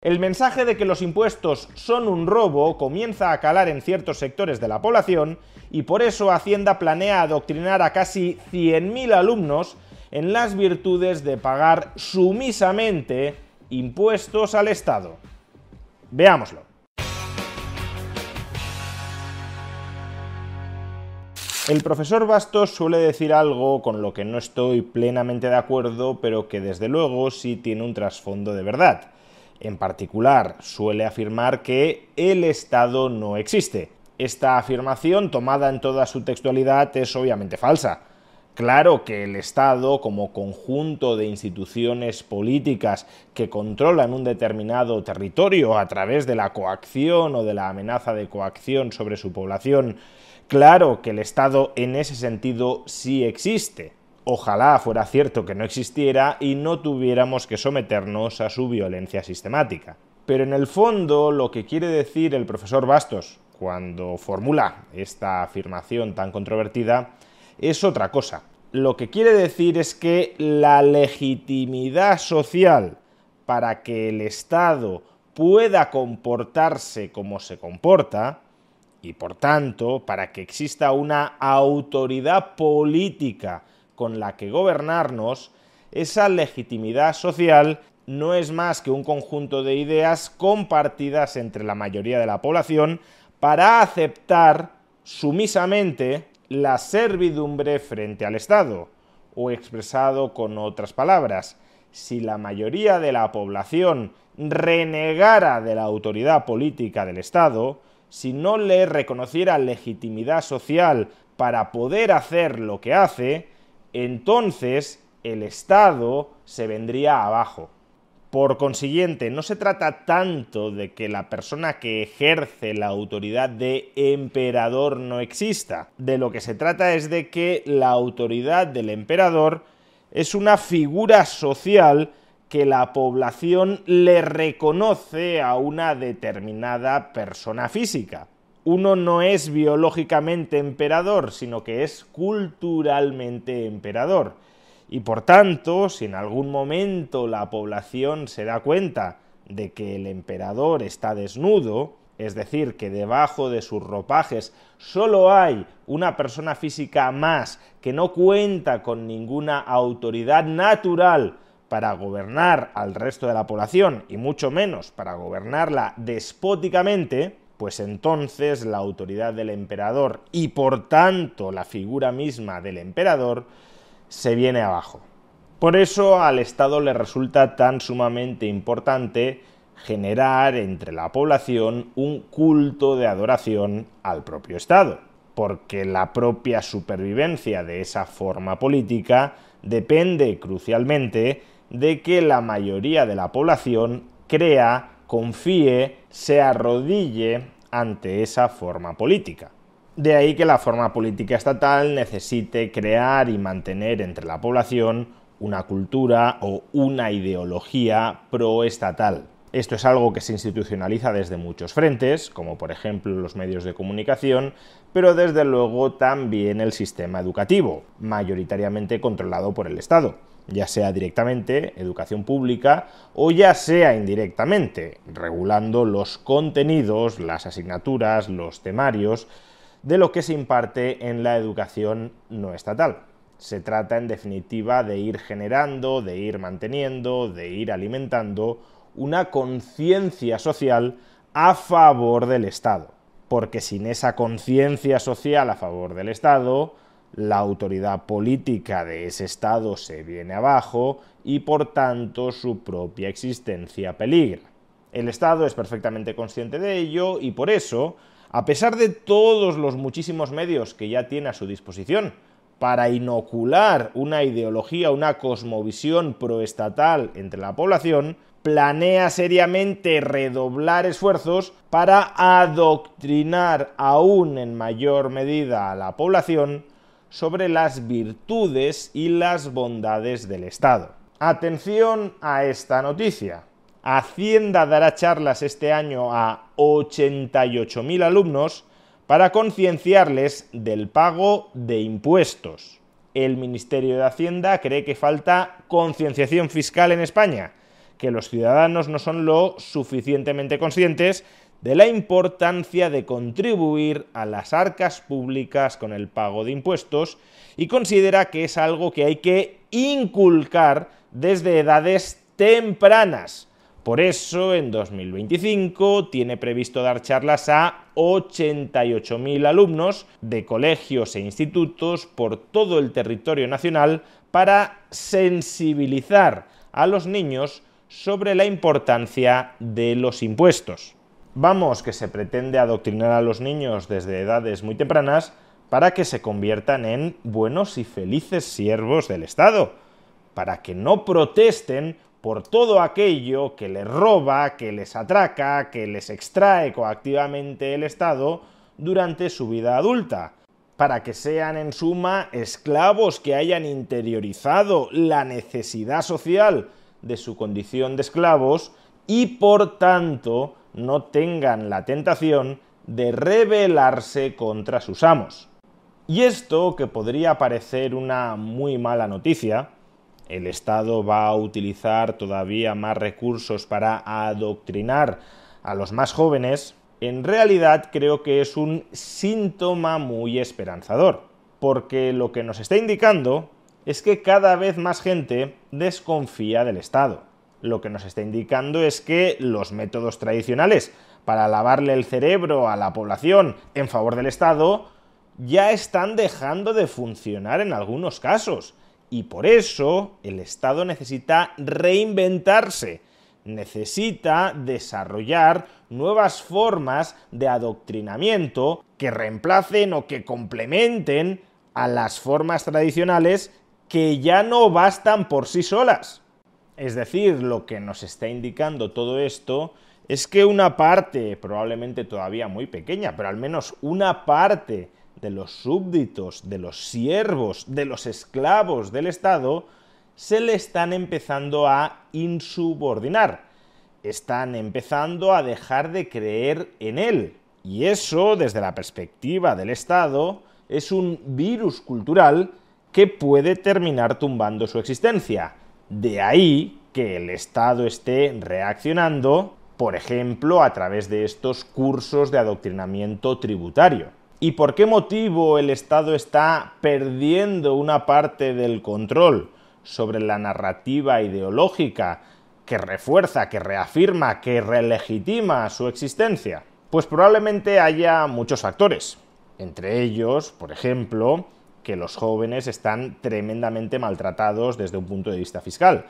El mensaje de que los impuestos son un robo comienza a calar en ciertos sectores de la población y por eso Hacienda planea adoctrinar a casi 100.000 alumnos en las virtudes de pagar sumisamente impuestos al Estado. Veámoslo. El profesor Bastos suele decir algo con lo que no estoy plenamente de acuerdo, pero que desde luego sí tiene un trasfondo de verdad. En particular, suele afirmar que el Estado no existe. Esta afirmación, tomada en toda su textualidad, es obviamente falsa. Claro que el Estado, como conjunto de instituciones políticas que controlan un determinado territorio a través de la coacción o de la amenaza de coacción sobre su población, claro que el Estado en ese sentido sí existe. Ojalá fuera cierto que no existiera y no tuviéramos que someternos a su violencia sistemática. Pero en el fondo lo que quiere decir el profesor Bastos cuando formula esta afirmación tan controvertida es otra cosa. Lo que quiere decir es que la legitimidad social para que el Estado pueda comportarse como se comporta, y por tanto, para que exista una autoridad política con la que gobernarnos, esa legitimidad social no es más que un conjunto de ideas compartidas entre la mayoría de la población para aceptar sumisamente la servidumbre frente al Estado, o expresado con otras palabras, si la mayoría de la población renegara de la autoridad política del Estado, si no le reconociera legitimidad social para poder hacer lo que hace, entonces el Estado se vendría abajo. Por consiguiente, no se trata tanto de que la persona que ejerce la autoridad de emperador no exista. De lo que se trata es de que la autoridad del emperador es una figura social que la población le reconoce a una determinada persona física. Uno no es biológicamente emperador, sino que es culturalmente emperador. Y por tanto, si en algún momento la población se da cuenta de que el emperador está desnudo, es decir, que debajo de sus ropajes solo hay una persona física más que no cuenta con ninguna autoridad natural para gobernar al resto de la población, y mucho menos para gobernarla despóticamente, pues entonces la autoridad del emperador y por tanto la figura misma del emperador se viene abajo. Por eso al Estado le resulta tan sumamente importante generar entre la población un culto de adoración al propio Estado, porque la propia supervivencia de esa forma política depende crucialmente de que la mayoría de la población crea, confíe, se arrodille ante esa forma política. De ahí que la forma política estatal necesite crear y mantener entre la población una cultura o una ideología proestatal. Esto es algo que se institucionaliza desde muchos frentes, como por ejemplo los medios de comunicación, pero desde luego también el sistema educativo, mayoritariamente controlado por el Estado, ya sea directamente, educación pública, o ya sea indirectamente, regulando los contenidos, las asignaturas, los temarios de lo que se imparte en la educación no estatal. Se trata, en definitiva, de ir generando, de ir manteniendo, de ir alimentando una conciencia social a favor del Estado. Porque sin esa conciencia social a favor del Estado, la autoridad política de ese Estado se viene abajo y, por tanto, su propia existencia peligra. El Estado es perfectamente consciente de ello y, por eso, a pesar de todos los muchísimos medios que ya tiene a su disposición para inocular una ideología, una cosmovisión proestatal entre la población, planea seriamente redoblar esfuerzos para adoctrinar aún en mayor medida a la población sobre las virtudes y las bondades del Estado. Atención a esta noticia. Hacienda dará charlas este año a 88.000 alumnos para concienciarles del pago de impuestos. El Ministerio de Hacienda cree que falta concienciación fiscal en España, que los ciudadanos no son lo suficientemente conscientes de la importancia de contribuir a las arcas públicas con el pago de impuestos y considera que es algo que hay que inculcar desde edades tempranas. Por eso, en 2025 tiene previsto dar charlas a 88.000 alumnos de colegios e institutos por todo el territorio nacional para sensibilizar a los niños sobre la importancia de los impuestos. Vamos, que se pretende adoctrinar a los niños desde edades muy tempranas para que se conviertan en buenos y felices siervos del Estado, para que no protesten por todo aquello que les roba, que les atraca, que les extrae coactivamente el Estado durante su vida adulta, para que sean en suma esclavos que hayan interiorizado la necesidad social de su condición de esclavos y por tanto no tengan la tentación de rebelarse contra sus amos. Y esto, que podría parecer una muy mala noticia, el Estado va a utilizar todavía más recursos para adoctrinar a los más jóvenes, en realidad creo que es un síntoma muy esperanzador, porque lo que nos está indicando es que cada vez más gente desconfía del Estado. Lo que nos está indicando es que los métodos tradicionales para lavarle el cerebro a la población en favor del Estado ya están dejando de funcionar en algunos casos. Y por eso el Estado necesita reinventarse, necesita desarrollar nuevas formas de adoctrinamiento que reemplacen o que complementen a las formas tradicionales que ya no bastan por sí solas. Es decir, lo que nos está indicando todo esto es que una parte, probablemente todavía muy pequeña, pero al menos una parte de los súbditos, de los siervos, de los esclavos del Estado, se le están empezando a insubordinar. Están empezando a dejar de creer en él. Y eso, desde la perspectiva del Estado, es un virus cultural que puede terminar tumbando su existencia. De ahí que el Estado esté reaccionando, por ejemplo, a través de estos cursos de adoctrinamiento tributario. ¿Y por qué motivo el Estado está perdiendo una parte del control sobre la narrativa ideológica que refuerza, que reafirma, que relegitima su existencia? Pues probablemente haya muchos factores. Entre ellos, por ejemplo, que los jóvenes están tremendamente maltratados desde un punto de vista fiscal.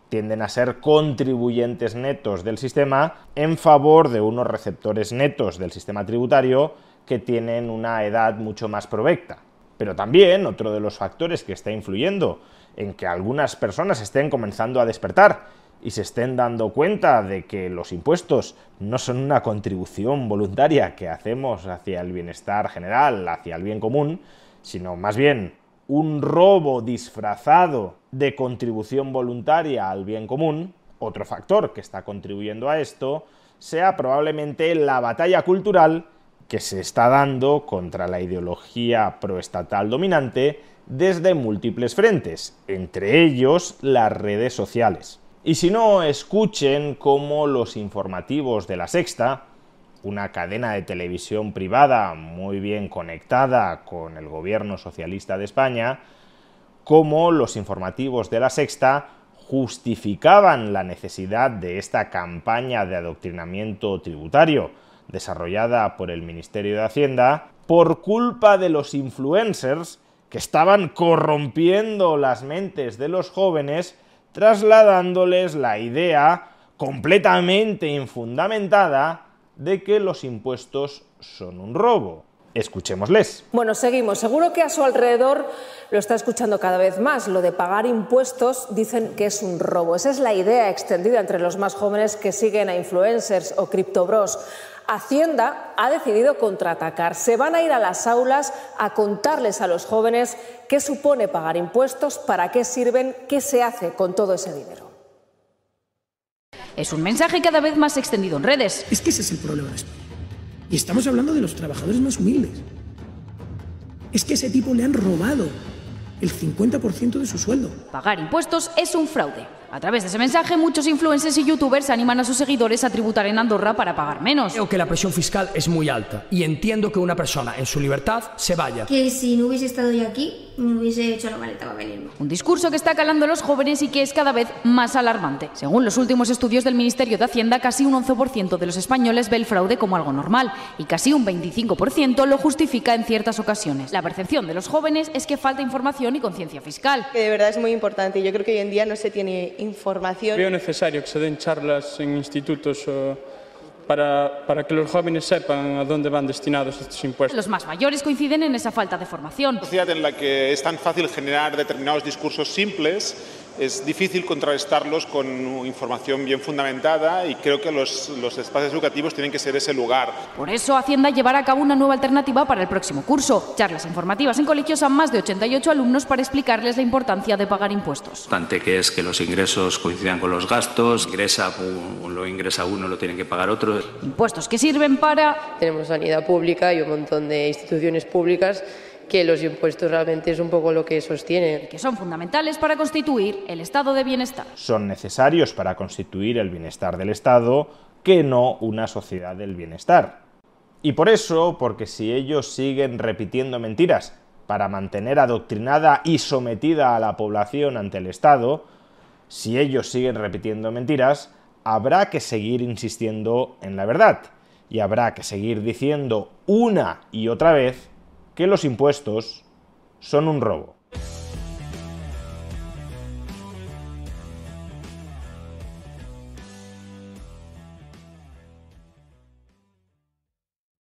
Tienden a ser contribuyentes netos del sistema en favor de unos receptores netos del sistema tributario que tienen una edad mucho más provecta. Pero también otro de los factores que está influyendo en que algunas personas estén comenzando a despertar y se estén dando cuenta de que los impuestos no son una contribución voluntaria que hacemos hacia el bienestar general, hacia el bien común, sino más bien un robo disfrazado de contribución voluntaria al bien común. Otro factor que está contribuyendo a esto sea probablemente la batalla cultural que se está dando contra la ideología proestatal dominante desde múltiples frentes, entre ellos las redes sociales. Y si no, escuchen cómo los informativos de La Sexta, una cadena de televisión privada muy bien conectada con el gobierno socialista de España, cómo los informativos de La Sexta justificaban la necesidad de esta campaña de adoctrinamiento tributario desarrollada por el Ministerio de Hacienda por culpa de los influencers que estaban corrompiendo las mentes de los jóvenes, trasladándoles la idea completamente infundamentada de que los impuestos son un robo. Escuchémosles. Bueno, seguimos. Seguro que a su alrededor lo está escuchando cada vez más. Lo de pagar impuestos dicen que es un robo. Esa es la idea extendida entre los más jóvenes que siguen a influencers o criptobros. Hacienda ha decidido contraatacar. Se van a ir a las aulas a contarles a los jóvenes qué supone pagar impuestos, para qué sirven, qué se hace con todo ese dinero. Es un mensaje cada vez más extendido en redes. Es que ese es el problema de España. Y estamos hablando de los trabajadores más humildes. Es que a ese tipo le han robado el 50% de su sueldo. Pagar impuestos es un fraude. A través de ese mensaje, muchos influencers y youtubers animan a sus seguidores a tributar en Andorra para pagar menos. Creo que la presión fiscal es muy alta y entiendo que una persona en su libertad se vaya. Que si no hubiese estado yo aquí, me hubiese hecho la maleta para venirme. Un discurso que está calando a los jóvenes y que es cada vez más alarmante. Según los últimos estudios del Ministerio de Hacienda, casi un 11% de los españoles ve el fraude como algo normal y casi un 25% lo justifica en ciertas ocasiones. La percepción de los jóvenes es que falta información y conciencia fiscal. Que de verdad es muy importante y yo creo que hoy en día no se tiene información. Veo necesario que se den charlas en institutos para que los jóvenes sepan a dónde van destinados estos impuestos. Los más mayores coinciden en esa falta de formación. En una sociedad en la que es tan fácil generar determinados discursos simples, es difícil contrarrestarlos con información bien fundamentada y creo que los espacios educativos tienen que ser ese lugar. Por eso Hacienda llevará a cabo una nueva alternativa para el próximo curso. Charlas informativas en colegios a más de 88 alumnos para explicarles la importancia de pagar impuestos. Importante que es que los ingresos coincidan con los gastos, lo ingresa uno, lo tienen que pagar otro. Impuestos que sirven para... Tenemos sanidad pública y un montón de instituciones públicas que los impuestos realmente es un poco lo que sostienen. Que son fundamentales para constituir el estado de bienestar. Son necesarios para constituir el bienestar del Estado, que no una sociedad del bienestar. Y por eso, porque si ellos siguen repitiendo mentiras para mantener adoctrinada y sometida a la población ante el Estado, si ellos siguen repitiendo mentiras, habrá que seguir insistiendo en la verdad. Y habrá que seguir diciendo una y otra vez que los impuestos son un robo.